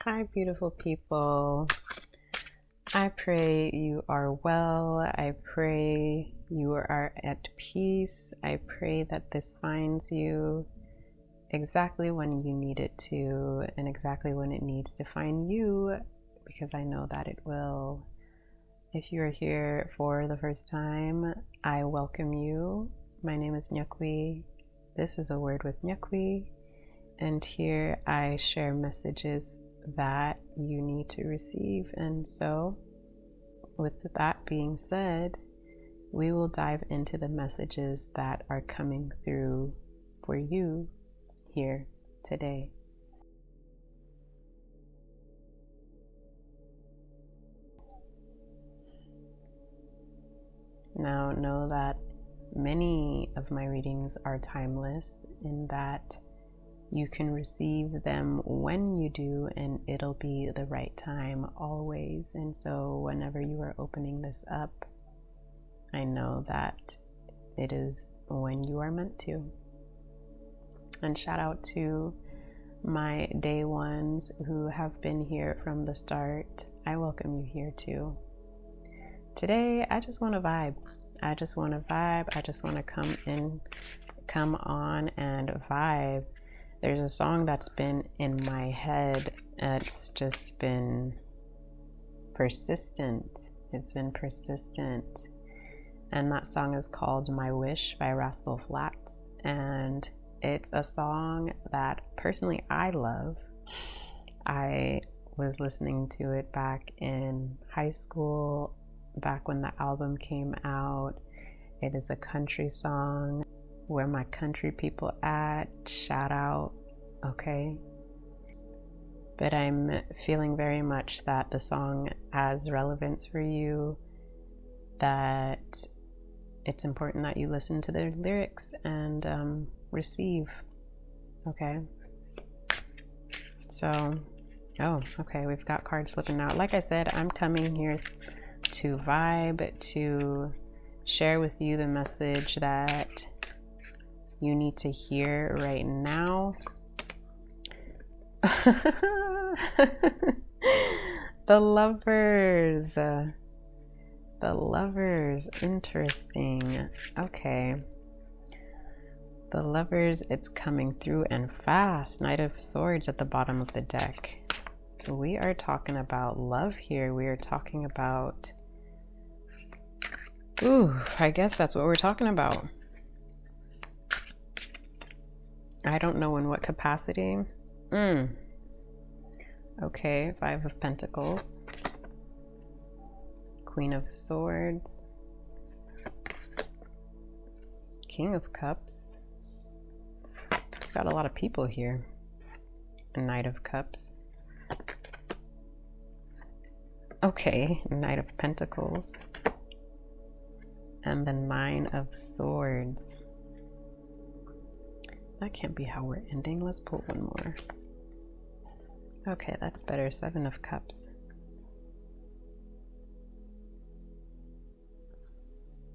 Hi, beautiful people. I pray you are well. I pray you are at peace. I pray that this finds you exactly when you need it to and exactly when it needs to find you, because I know that it will. If you're here for the first time, I welcome you. My name is Nyakuiy. This is A Word with Nyakuiy, and here I share messages that you need to receive. And so, with that being said, we will dive into the messages that are coming through for you here today. Now, know that many of my readings are timeless in that you can receive them when you do, and it'll be the right time always. And so whenever you are opening this up, I know that it is when you are meant to. And shout out to my day ones who have been here from the start. I welcome you here too. Today, I just want to vibe. I just want to come on and vibe. There's a song that's been in my head. It's just been persistent. It's been persistent. And that song is called My Wish by Rascal Flatts. And it's a song that personally I love. I was listening to it back in high school, back when the album came out. It is a country song. Where my country people at, shout out, okay? But I'm feeling very much that the song has relevance for you, that it's important that you listen to the lyrics and receive, okay? So, okay, we've got cards flipping out. Like I said, I'm coming here to vibe, to share with you the message that you need to hear right now. The lovers. Interesting. Okay. The lovers, it's coming through and fast. Knight of Swords at the bottom of the deck. We are talking about love here. We are talking about... Ooh, I guess that's what we're talking about. I don't know in what capacity. Okay, Five of Pentacles. Queen of Swords. King of Cups. Got a lot of people here. A Knight of Cups. Okay, Knight of Pentacles. And the Nine of Swords. That can't be how we're ending. Let's pull one more. Okay, that's better. Seven of Cups.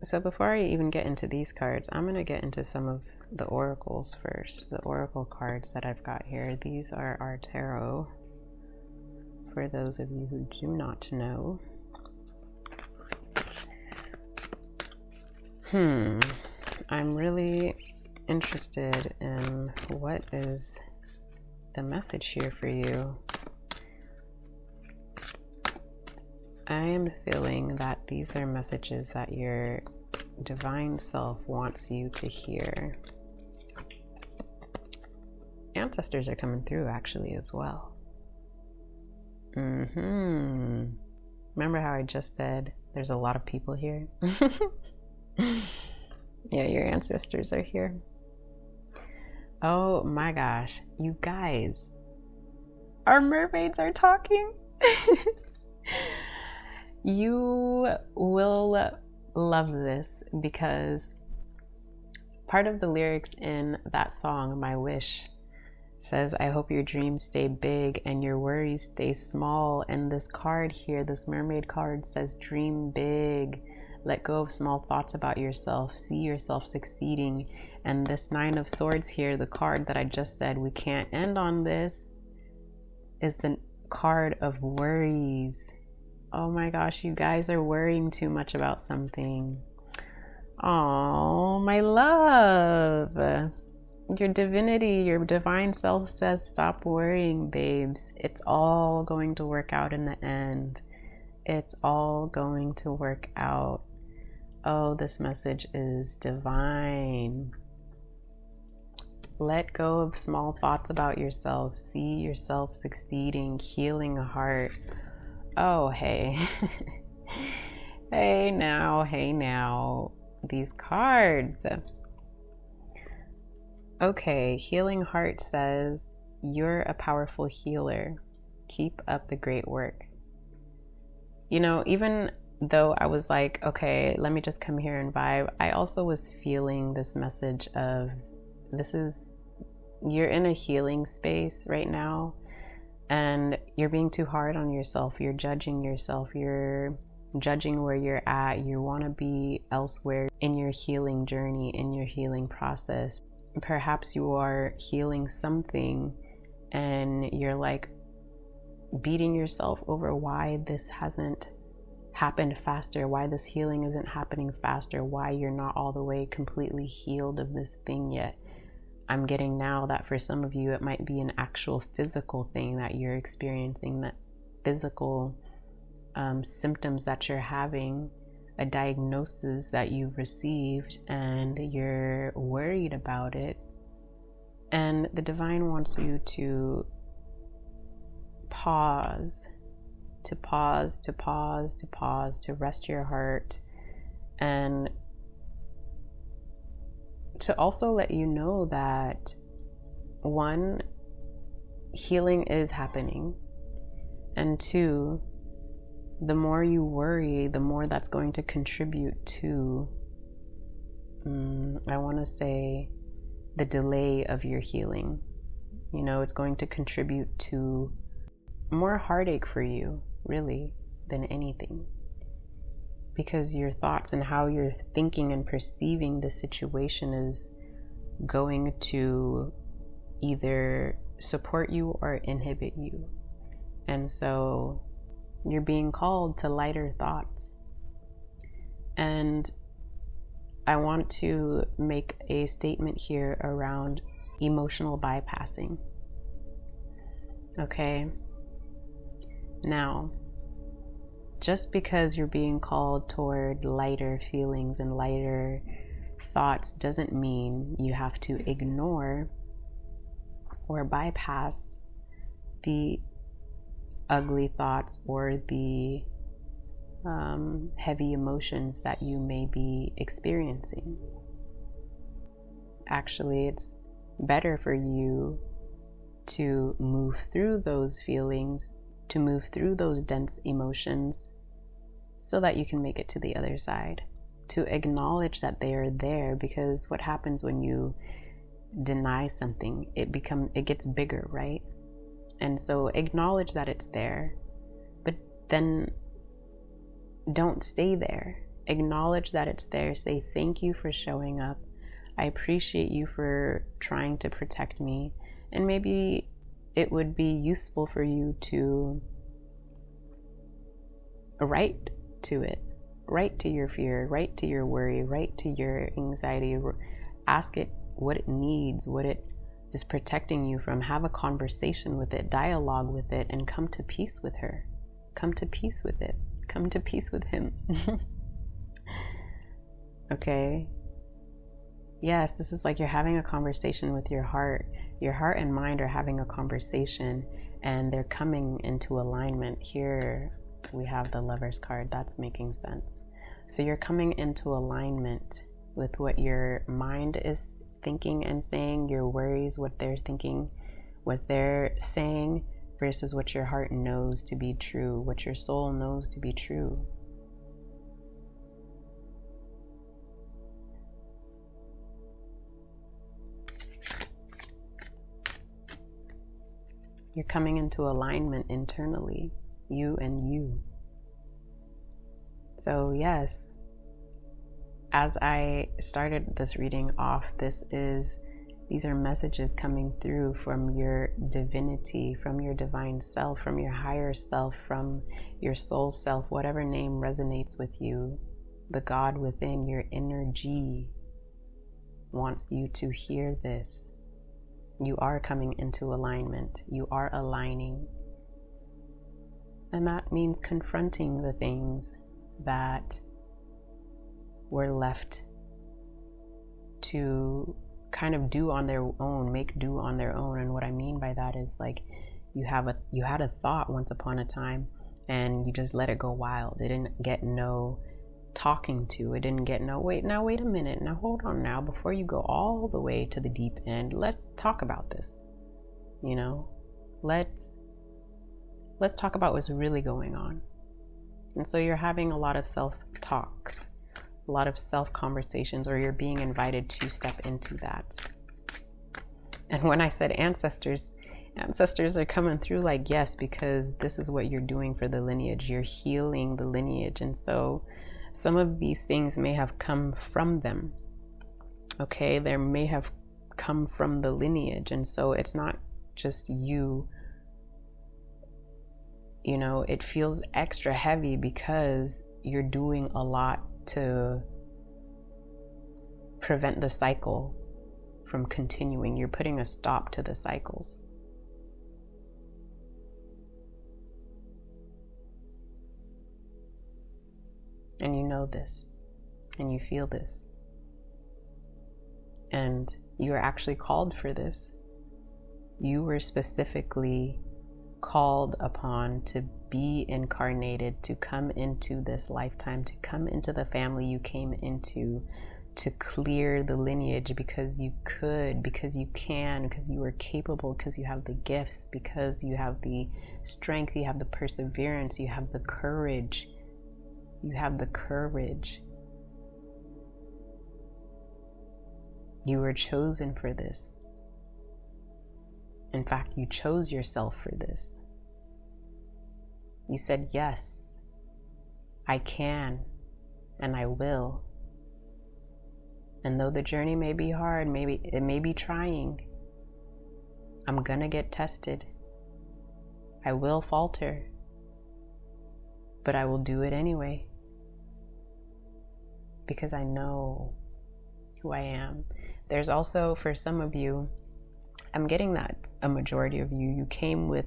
So before I even get into these cards, I'm going to get into some of the oracles first. The oracle cards that I've got here. These are our tarot. For those of you who do not know. I'm really interested in what is the message here for you. I am feeling that these are messages that your divine self wants you to hear. Ancestors are coming through actually as well. Remember how I just said there's a lot of people here? Yeah, your ancestors are here. Oh my gosh, you guys, our mermaids are talking. You will love this because part of the lyrics in that song, My Wish, says, I hope your dreams stay big and your worries stay small. And this card here, this mermaid card, says dream big. Let go of small thoughts about yourself. See yourself succeeding. And this Nine of Swords here, the card that I just said we can't end on this, is the card of worries. Oh my gosh, you guys are worrying too much about something. Oh, my love. Your divinity, your divine self says, stop worrying, babes. It's all going to work out in the end. It's all going to work out. Oh, this message is divine. Let go of small thoughts about yourself. See yourself succeeding, healing a heart. Oh, hey. Hey now. These cards. Okay, healing heart says, you're a powerful healer. Keep up the great work. You know, even though I was like, okay, let me just come here and vibe, I also was feeling this message of, you're in a healing space right now, and you're being too hard on yourself. You're judging yourself. You're judging where you're at. You want to be elsewhere in your healing journey, in your healing process. Perhaps you are healing something and you're like beating yourself over why this hasn't happened faster, why this healing isn't happening faster, why you're not all the way completely healed of this thing yet. I'm getting now that for some of you, it might be an actual physical thing that you're experiencing, that physical symptoms that you're having, a diagnosis that you've received, and you're worried about it. And the divine wants you to pause, to rest your heart, and to also let you know that, one, healing is happening, and two, the more you worry, the more that's going to contribute to, I want to say, the delay of your healing. You know, it's going to contribute to more heartache for you, really, than anything. Because your thoughts and how you're thinking and perceiving the situation is going to either support you or inhibit you. And so you're being called to lighter thoughts. And I want to make a statement here around emotional bypassing. Okay? Now, just because you're being called toward lighter feelings and lighter thoughts doesn't mean you have to ignore or bypass the ugly thoughts or the heavy emotions that you may be experiencing. Actually, it's better for you to move through those feelings, to move through those dense emotions, so that you can make it to the other side, to acknowledge that they are there. Because what happens when you deny something, it gets bigger, right? And so acknowledge that it's there, but then don't stay there. Acknowledge that it's there. Say, thank you for showing up. I appreciate you for trying to protect me. And maybe it would be useful for you to write to it. Write to your fear, write to your worry, write to your anxiety. Ask it what it needs, what it is protecting you from. Have a conversation with it, dialogue with it, and come to peace with her. Come to peace with it. Come to peace with him. Okay? Yes, this is like you're having a conversation with your heart. Your heart and mind are having a conversation, and they're coming into alignment. Here we have the Lover's card. That's making sense. So you're coming into alignment with what your mind is thinking and saying, your worries, what they're thinking, what they're saying, versus what your heart knows to be true, what your soul knows to be true. You're coming into alignment internally, you and you. So yes, as I started this reading off, this is These are messages coming through from your divinity, from your divine self, from your higher self, from your soul self, whatever name resonates with you. The God within, your energy, wants you to hear this. You are coming into alignment. You are aligning. And that means confronting the things that were left to kind of do on their own, make do on their own. And what I mean by that is like you had a thought once upon a time and you just let it go wild. It didn't get no talking to. It didn't get no, wait a minute, now hold on now, before you go all the way to the deep end, let's talk about this. You know, let's talk about what's really going on. And so you're having a lot of self-talks, a lot of self-conversations, or you're being invited to step into that. And when I said ancestors are coming through, like, yes, because this is what you're doing for the lineage. You're healing the lineage. And so some of these things may have come from them. Okay, there may have come from the lineage. And so it's not just you. You know, it feels extra heavy because you're doing a lot to prevent the cycle from continuing. You're putting a stop to the cycles. And you know this, and you feel this, and you are actually called for this. You were specifically called upon to be incarnated, to come into this lifetime, to come into the family you came into, to clear the lineage because you could, because you can, because you are capable, because you have the gifts, because you have the strength, you have the perseverance, you have the courage. You have the courage. You were chosen for this. In fact, you chose yourself for this. You said, yes, I can, and I will. And though the journey may be hard, maybe it may be trying, I'm gonna get tested. I will falter, but I will do it anyway. Because I know who I am. There's also, for some of you, I'm getting that a majority of you came with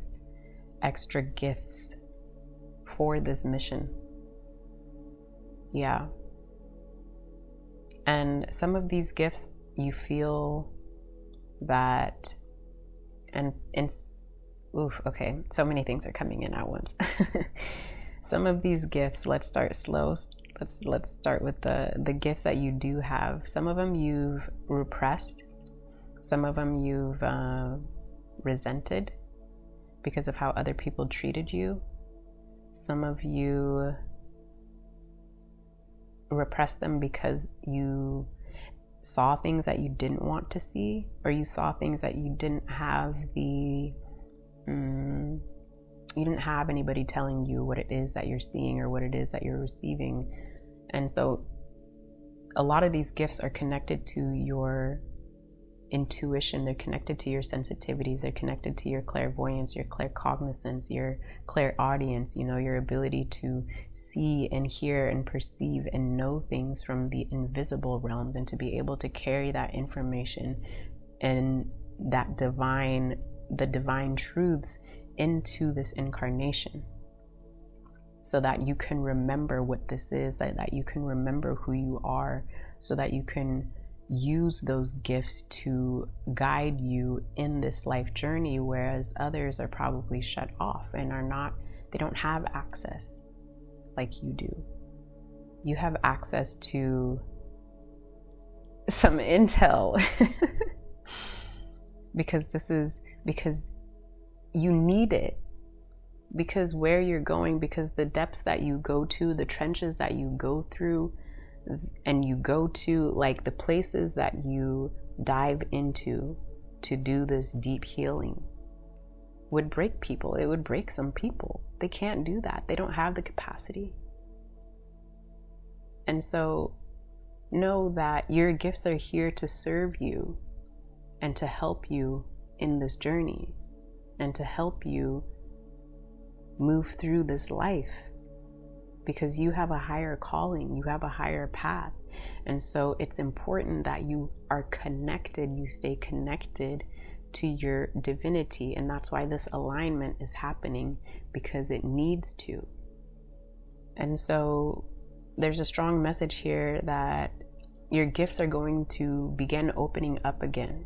extra gifts for this mission. Yeah. And some of these gifts, you feel that, okay, so many things are coming in at once. Some of these gifts, let's start slow. Let's start with the gifts that you do have. Some of them you've repressed. Some of them you've resented because of how other people treated you. Some of you repressed them because you saw things that you didn't want to see, or you saw things that you didn't have you didn't have anybody telling you what it is that you're seeing or what it is that you're receiving. And so a lot of these gifts are connected to your intuition. They're connected to your sensitivities. They're connected to your clairvoyance, your claircognizance, your clairaudience, you know, your ability to see and hear and perceive and know things from the invisible realms, and to be able to carry that information and that the divine truths into this incarnation, so that you can remember what this is, that you can remember who you are, so that you can use those gifts to guide you in this life journey, whereas others are probably shut off and they don't have access like you do. You have access to some intel because you need it, because where you're going, because the depths that you go to, the trenches that you go through, and you go to, like the places that you dive into to do this deep healing, would break people. It would break some people. They can't do that. They don't have the capacity. And so know that your gifts are here to serve you. and to help you in this journey and to help you move through this life, because you have a higher calling, you have a higher path. And so it's important that you are connected, you stay connected to your divinity. And that's why this alignment is happening, because it needs to. And so there's a strong message here that your gifts are going to begin opening up again.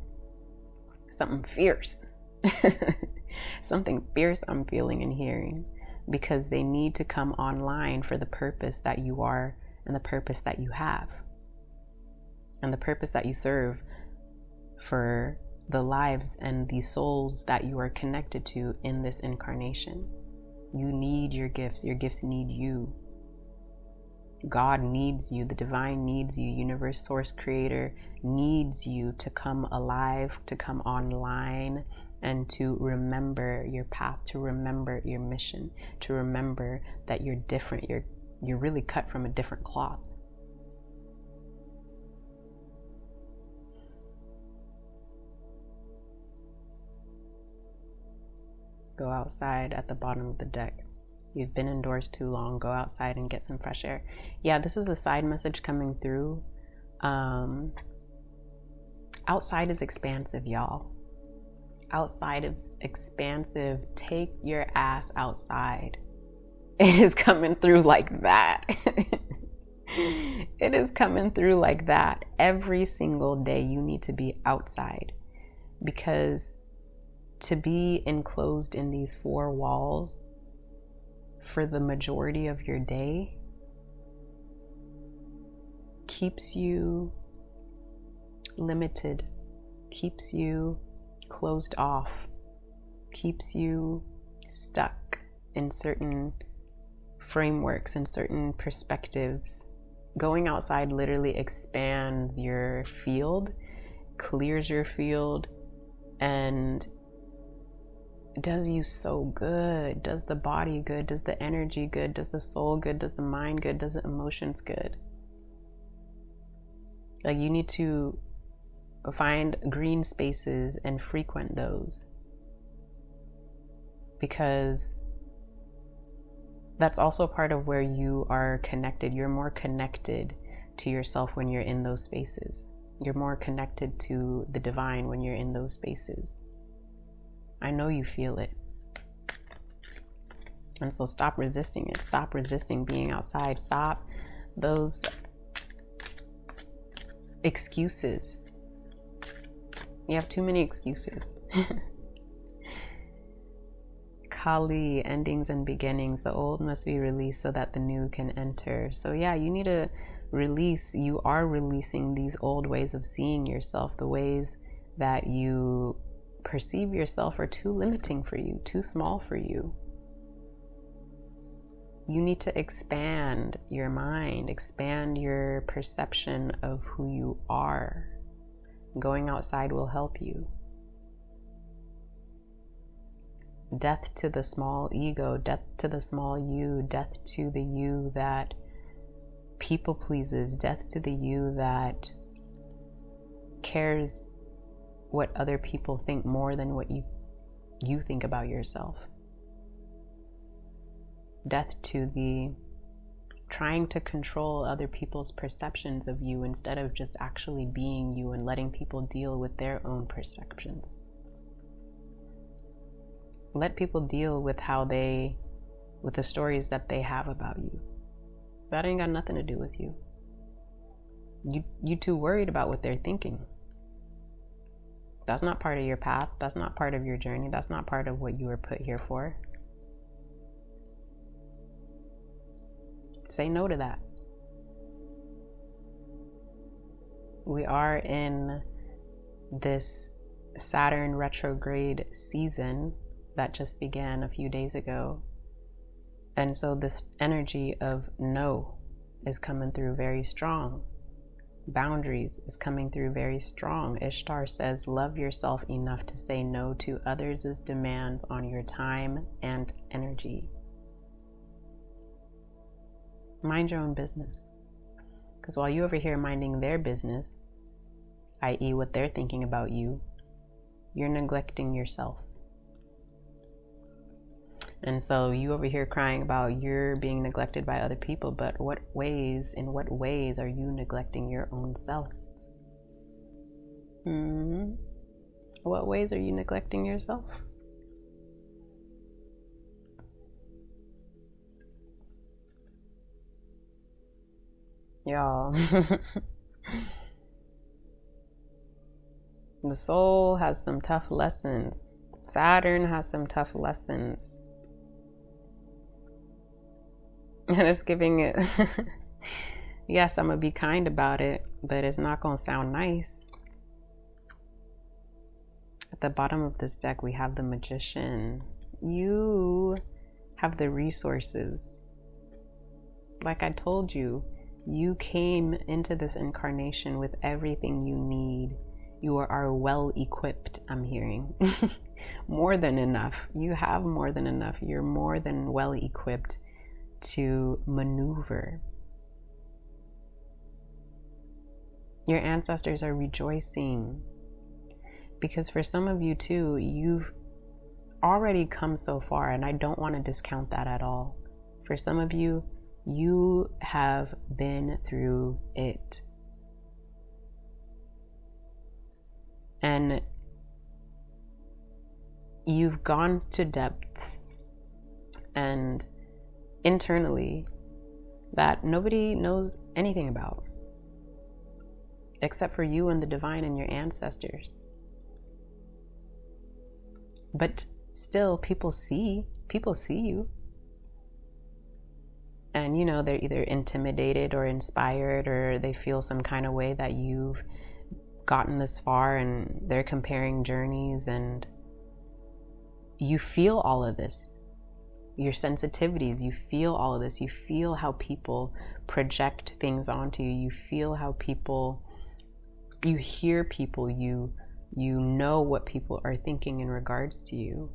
Something fierce. Something fierce I'm feeling and hearing, because they need to come online for the purpose that you are and the purpose that you have and the purpose that you serve for the lives and the souls that you are connected to in this incarnation. You need your gifts need you. God needs you, the divine needs you, universe, source, creator needs you to come alive, to come online, and to remember your path, to remember your mission, to remember that you're different, you're really cut from a different cloth. Go outside at the bottom of the deck. You've been indoors too long. Go outside and get some fresh air. Yeah, this is a side message coming through. Outside is expansive, y'all. Outside is expansive. Take your ass outside. It is coming through like that. It is coming through like that. Every single day you need to be outside, because to be enclosed in these four walls for the majority of your day keeps you limited, keeps you closed off, keeps you stuck in certain frameworks and certain perspectives. Going outside literally expands your field, clears your field, and does you so good, does the body good, does the energy good, does the soul good, does the mind good, does the emotions good. Like, you need to find green spaces and frequent those, because that's also part of where you are connected. You're more connected to yourself when you're in those spaces. You're more connected to the divine when you're in those spaces. I know you feel it. And so stop resisting it. Stop resisting being outside. Stop those excuses. You have too many excuses. Kali, endings and beginnings. The old must be released so that the new can enter. So yeah, you need to release. You are releasing these old ways of seeing yourself. The ways that you perceive yourself are too limiting for you, too small for you. You need to expand your mind, expand your perception of who you are. Going outside will help you. Death to the small ego, death to the small you, death to the you that people pleases, death to the you that cares what other people think more than what you think about yourself. Death to the trying to control other people's perceptions of you instead of just actually being you and letting people deal with their own perceptions. Let people deal with with the stories that they have about you. That ain't got nothing to do with you. You too worried about what they're thinking. That's not part of your path. That's not part of your journey. That's not part of what you were put here for. Say no to that. We are in this Saturn retrograde season that just began a few days ago. And so this energy of no is coming through very strong. Boundaries is coming through very strong. Ishtar says, love yourself enough to say no to others' demands on your time and energy. Mind your own business. Because while you over here minding their business, i.e. what they're thinking about you, You're neglecting yourself. And so you over here crying about you're being neglected by other people, but in what ways are you neglecting your own self? What ways are you neglecting yourself? Y'all, the soul has some tough lessons. Saturn has some tough lessons. And it's giving it, yes, I'm going to be kind about it, but it's not going to sound nice. At the bottom of this deck, we have the Magician. You have the resources. Like I told you, you came into this incarnation with everything you need. You are well equipped, I'm hearing. More than enough. You have more than enough. You're more than well equipped to maneuver. Your ancestors are rejoicing because for some of you too, you've already come so far, and I don't want to discount that at all. For some of you, you have been through it. And you've gone to depths and internally that nobody knows anything about except for you and the divine and your ancestors. But still, people see you. And you know, they're either intimidated or inspired, or they feel some kind of way that you've gotten this far, and they're comparing journeys, and you feel all of this. Your sensitivities, you feel all of this. You feel how people project things onto you. You feel how people, you hear people, you know what people are thinking in regards to you.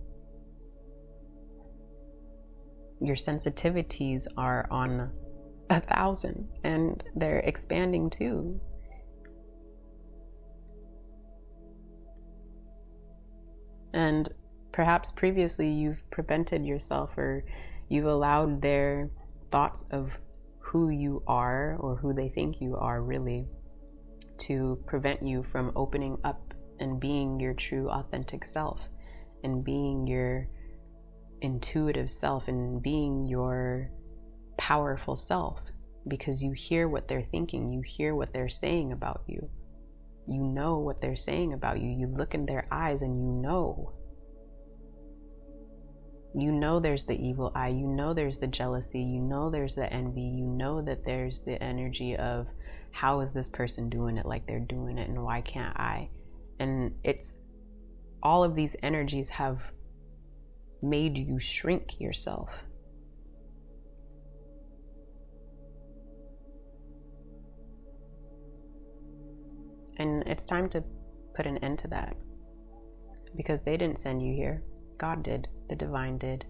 Your sensitivities are on 1,000, and they're expanding too. And perhaps previously you've prevented yourself, or you've allowed their thoughts of who you are, or who they think you are really, to prevent you from opening up and being your true authentic self, and being your intuitive self, and being your powerful self, because you hear what they're thinking, you hear what they're saying about you, you know what they're saying about you, you look in their eyes and you know there's the evil eye, you know there's the jealousy, you know there's the envy, you know that there's the energy of how is this person doing it like they're doing it, and why can't I? And it's all of these energies have made you shrink yourself. And it's time to put an end to that, because they didn't send you here. God did. The divine did.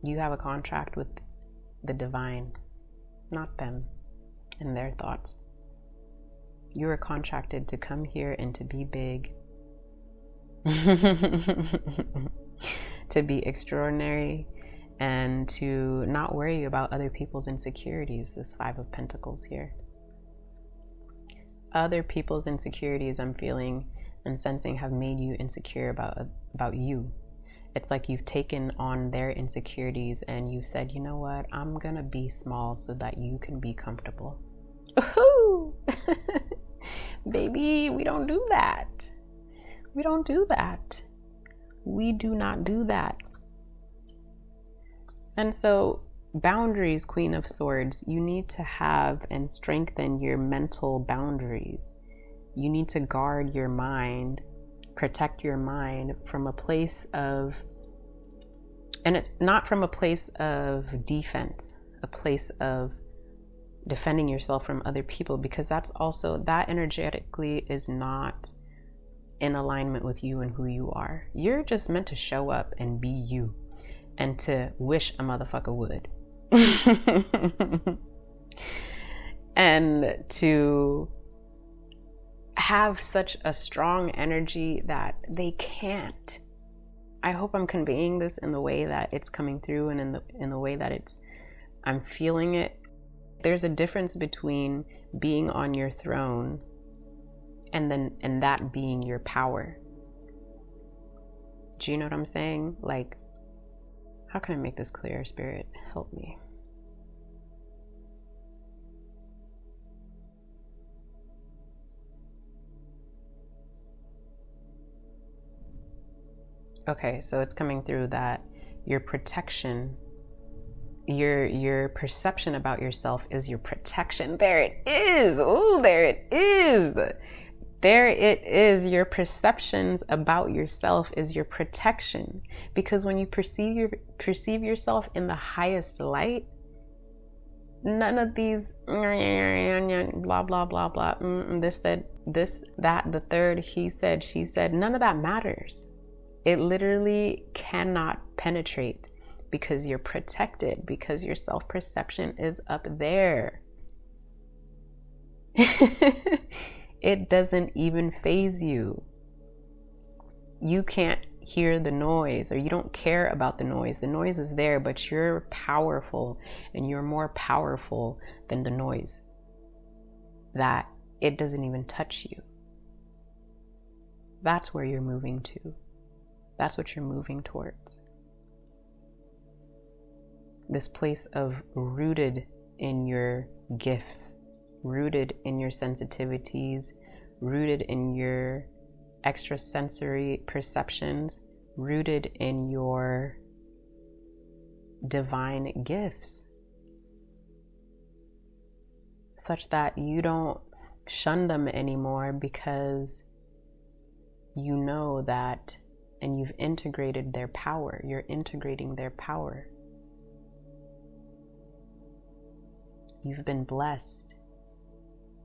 You have a contract with the divine, not them and their thoughts. You were contracted to come here and to be big, to be extraordinary, and to not worry about other people's insecurities. This 5 of Pentacles here. Other people's insecurities, I'm feeling and sensing, have made you insecure about you. It's like you've taken on their insecurities and you've said, you know what, I'm gonna be small so that you can be comfortable. Ooh. Baby, we don't do that. We don't do that. We do not do that. And so boundaries, Queen of Swords, you need to have and strengthen your mental boundaries. You need to guard your mind, protect your mind from a place of, and it's not from a place of defense, a place of defending yourself from other people, because that's also, that energetically is not in alignment with you and who you are. You're just meant to show up and be you, and to wish a motherfucker would. And to have such a strong energy that they can't. I hope I'm conveying this in the way that it's coming through and in the way that I'm feeling it. There's a difference between being on your throne and that being your power. Do you know what I'm saying? Like, how can I make this clear, Spirit? Help me. Okay, so it's coming through that your protection, your perception about yourself is your protection. There it is. Oh, there it is. There it is. Your perceptions about yourself is your protection. Because when you perceive yourself in the highest light, none of these blah blah blah blah this that the third, he said, she said, none of that matters. It literally cannot penetrate because you're protected, because your self-perception is up there. It doesn't even faze you. You can't hear the noise, or you don't care about the noise. The noise is there, but you're powerful, and you're more powerful than the noise. That it doesn't even touch you. That's where you're moving to. That's what you're moving towards. This place of rooted in your gifts, rooted in your sensitivities, rooted in your extrasensory perceptions, rooted in your divine gifts, such that you don't shun them anymore, because you know that, and you've integrated their power. You're integrating their power. You've been blessed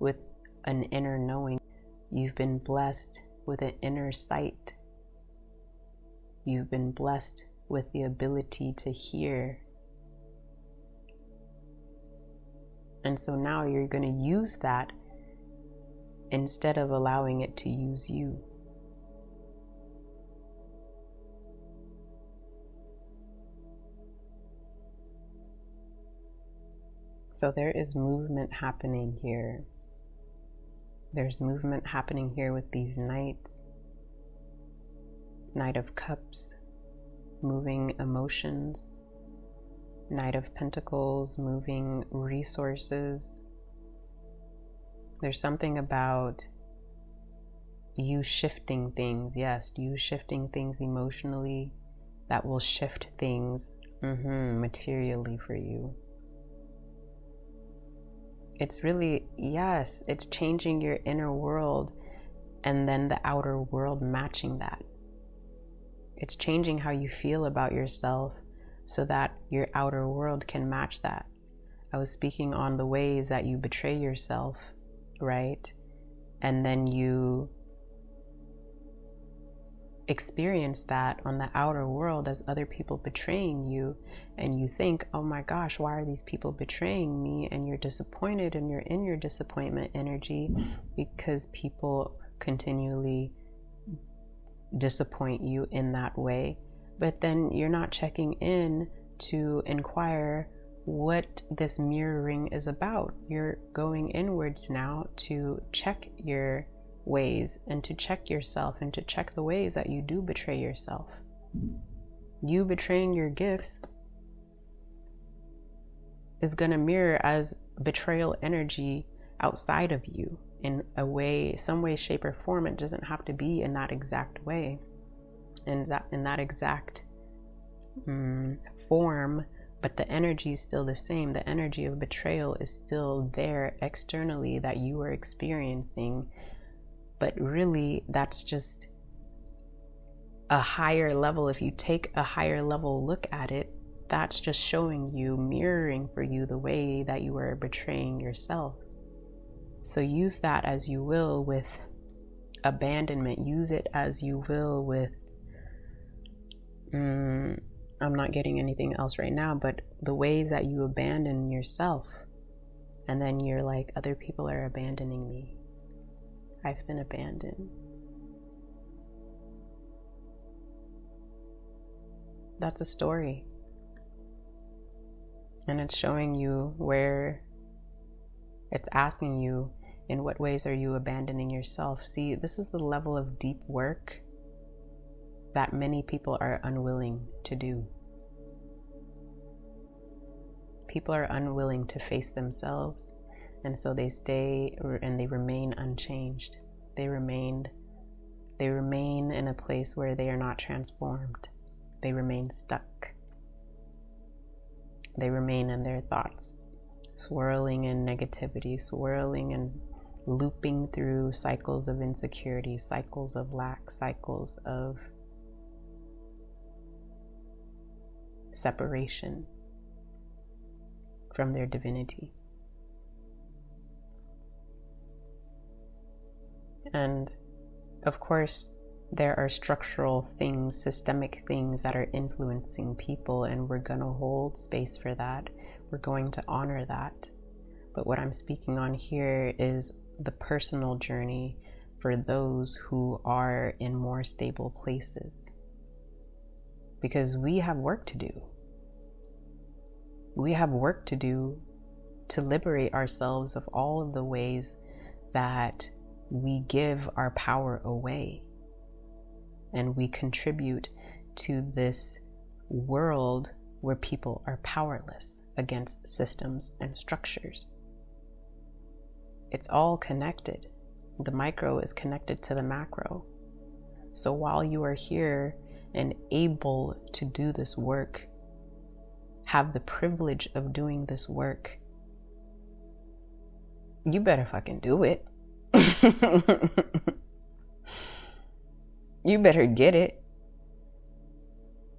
with an inner knowing. You've been blessed with an inner sight. You've been blessed with the ability to hear. And so now you're going to use that instead of allowing it to use you. So there is movement happening here. There's movement happening here with these knights. Knight of Cups, moving emotions. Knight of Pentacles, moving resources. There's something about you shifting things. Yes, you shifting things emotionally that will shift things materially for you. It's really, yes, it's changing your inner world and then the outer world matching that. It's changing how you feel about yourself so that your outer world can match that. I was speaking on the ways that you betray yourself, right? And then you experience that on the outer world as other people betraying you, and you think, oh my gosh, why are these people betraying me? And you're disappointed, and you're in your disappointment energy because people continually disappoint you in that way. But then you're not checking in to inquire what this mirroring is about. You're going inwards now to check your ways and to check yourself and to check the ways that you do betray yourself. You betraying your gifts is going to mirror as betrayal energy outside of you in a way, some way, shape, or form. It doesn't have to be in that exact way, in that exact form, but the energy is still the same. The energy of betrayal is still there externally that you are experiencing. But really, that's just a higher level. If you take a higher level look at it, that's just showing you, mirroring for you the way that you are betraying yourself. So use that as you will with abandonment. Use it as you will with, I'm not getting anything else right now, but the ways that you abandon yourself. And then you're like, other people are abandoning me. I've been abandoned. That's a story. And it's showing you where, it's asking you, in what ways are you abandoning yourself? See, this is the level of deep work that many people are unwilling to do. People are unwilling to face themselves, and so they stay and they remain unchanged. They remain in a place where they are not transformed. They remain stuck. They remain in their thoughts, swirling in negativity, swirling and looping through cycles of insecurity, cycles of lack, cycles of separation from their divinity. And of course, there are structural things, systemic things that are influencing people, and we're going to hold space for that. We're going to honor that. But what I'm speaking on here is the personal journey for those who are in more stable places. Because we have work to do. We have work to do to liberate ourselves of all of the ways that we give our power away. And we contribute to this world where people are powerless against systems and structures. It's all connected. The micro is connected to the macro. So while you are here and able to do this work, have the privilege of doing this work, you better fucking do it. You better get it.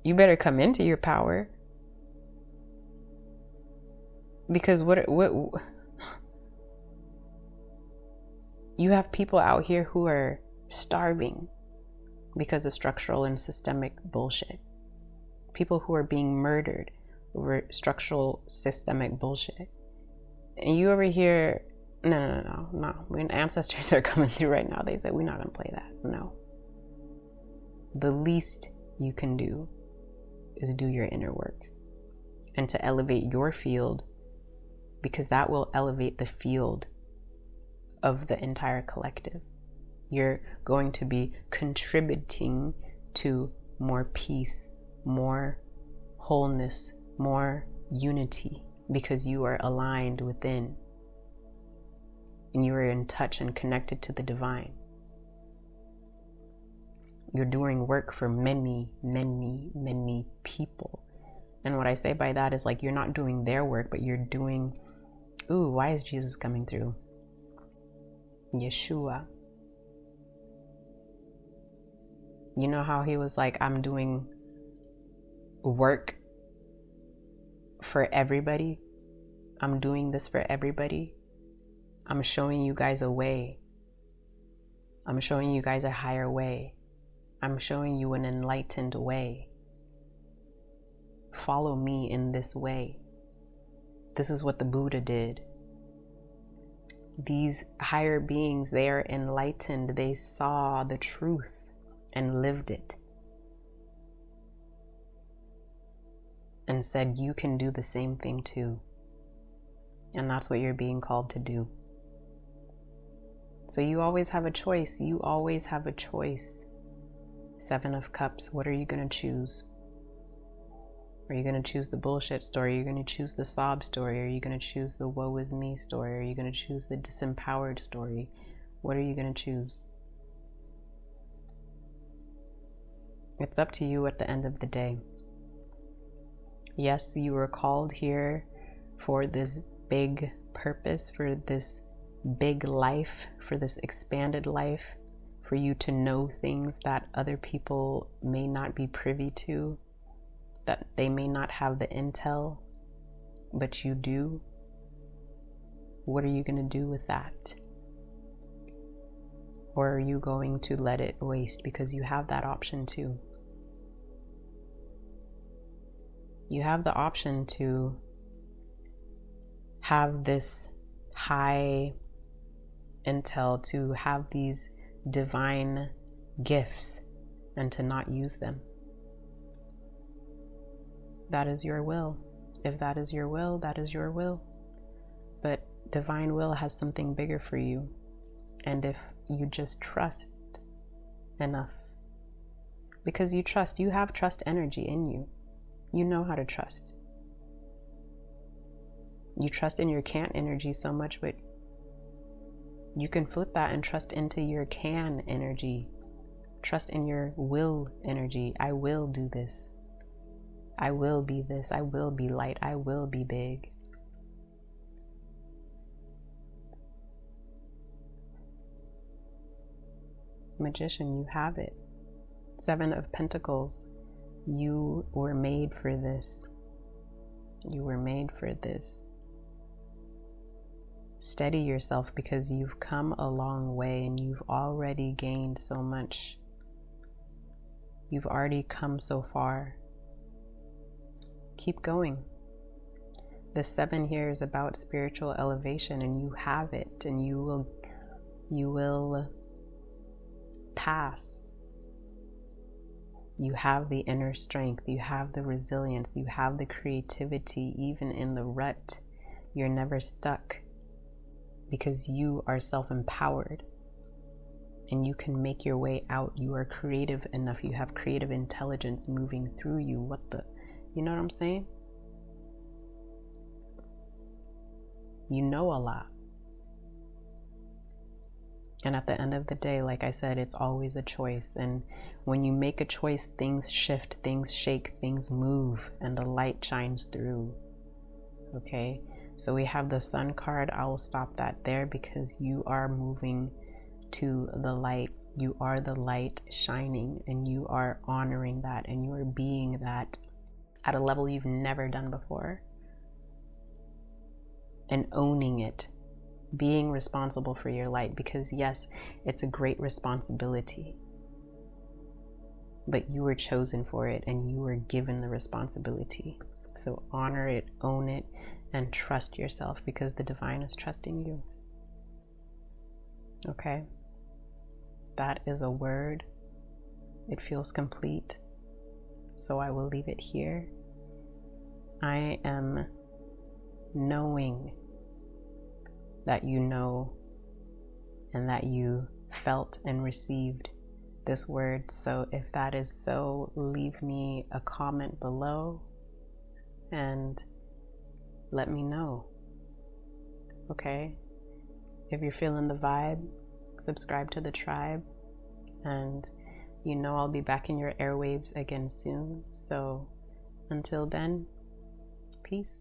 You better come into your power. Because what you have people out here who are starving because of structural and systemic bullshit. People who are being murdered over structural systemic bullshit. And you over here, no. When ancestors are coming through right now, they say, we're not going to play that. No. The least you can do is do your inner work and to elevate your field, because that will elevate the field of the entire collective. You're going to be contributing to more peace, more wholeness, more unity, because you are aligned within and you are in touch and connected to the divine. You're doing work for many, many, many people. And what I say by that is, like, you're not doing their work, but you're doing, ooh, why is Jesus coming through? Yeshua. You know how he was like, I'm doing work for everybody. I'm doing this for everybody. I'm showing you guys a way. I'm showing you guys a higher way. I'm showing you an enlightened way. Follow me in this way. This is what the Buddha did. These higher beings, they are enlightened. They saw the truth and lived it. And said, you can do the same thing too. And that's what you're being called to do. So you always have a choice. You always have a choice. 7 of Cups, what are you going to choose? Are you going to choose the bullshit story? Are you going to choose the sob story? Are you going to choose the woe is me story? Are you going to choose the disempowered story? What are you going to choose? It's up to you at the end of the day. Yes, you were called here for this big purpose, for this big life, for this expanded life, for you to know things that other people may not be privy to, that they may not have the intel, but you do. What are you going to do with that? Or are you going to let it waste? Because you have that option too. You have the option to have this high intel to have these divine gifts and to not use them. That is your will. If that is your will, that is your will. But divine will has something bigger for you. And if you just trust enough, because you trust, you have trust energy in you. You know how to trust. You trust in your can't energy so much, but you can flip that and trust into your can energy. Trust in your will energy. I will do this. I will be this. I will be light. I will be big. Magician, you have it. 7 of Pentacles. You were made for this. You were made for this. Steady yourself, because you've come a long way and you've already gained so much. You've already come so far. Keep going. The 7 here is about spiritual elevation, and you have it, and you will pass. You have the inner strength, you have the resilience, you have the creativity. Even in the rut, you're never stuck, because you are self-empowered and you can make your way out. You are creative enough. You have creative intelligence moving through you. You know what I'm saying? You know a lot. And at the end of the day, like I said, it's always a choice. And when you make a choice, things shift, things shake, things move, and the light shines through. Okay? So we have the Sun card. I will stop that there, because you are moving to the light. You are the light shining, and you are honoring that, and you are being that at a level you've never done before. And owning it. Being responsible for your light, because yes, it's a great responsibility, but you were chosen for it and you were given the responsibility. So honor it, own it, and trust yourself, because the divine is trusting you. Okay? That is a word. It feels complete. So I will leave it here. I am knowing that you know and that you felt and received this word. So if that is so, leave me a comment below and let me know. Okay? If you're feeling the vibe, subscribe to the tribe, and you know I'll be back in your airwaves again soon. So until then, peace.